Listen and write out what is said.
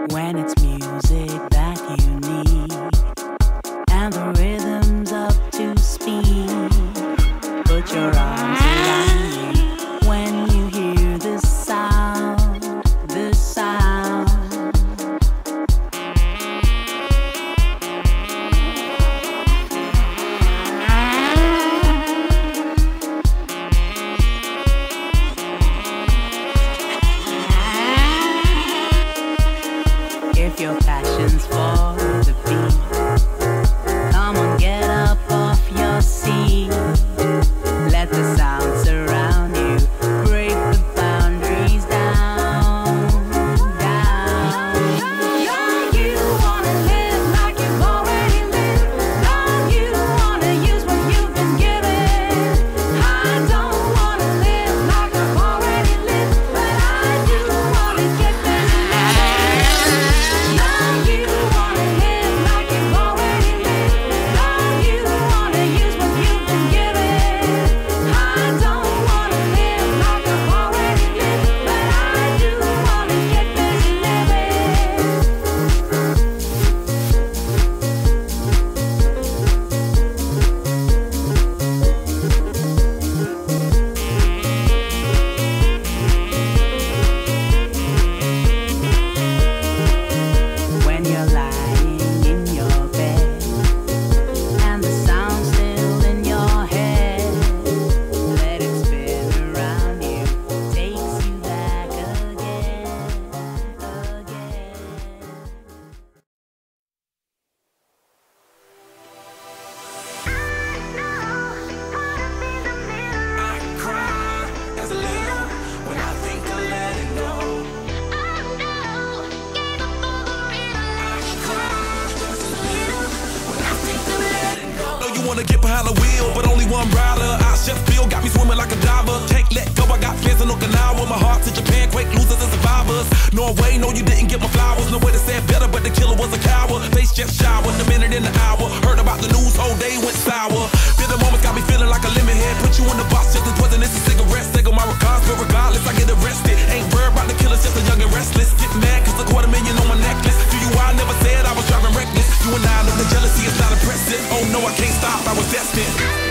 When it's music that you need and the rhythm's up to speed, put your arms around me when you hear this sound, this sound. If your passion's for the beat, come on, get up off your seat. Let the sound surround you, break the boundaries down, down. Don't you wanna live like you've already lived? Don't you wanna use what you've been given? I don't wanna live like I've already lived, but I do wanna get busy living. Don't you wanna live like you've already lived? Don't you wanna use what you've been given? I don't wanna live like I've already lived, but I do wanna get busy living. When you're lying in your bed and the sound's still in your head, let it spin around you, takes you back again, again. I cry as a little when I think of letting go. I cry as a little when I think of letting go. Know you wanna get behind the wheel, but only one rider. I just feel got me swimming like a diver. Can't let go, I got plans in Okinawa. My heart to Japan, quake losers and survivors. Norway, no, you didn't get my flowers. No way to say it better, but the killer was a coward. Face just showered, the minute in the hour. Heard about the news, whole day went sour. Feel the moments got me feeling like a lemon head. Put you in the box just as poisonous as cigarettes. Take on my regards, but regardless, I get arrested. Ain't worried about the killers, just a young and restless. Get mad cause $250,000 on my necklace. To you, I never said I was driving reckless. You and I know the jealousy is not impressive. Oh no, I can't stop, I was destined.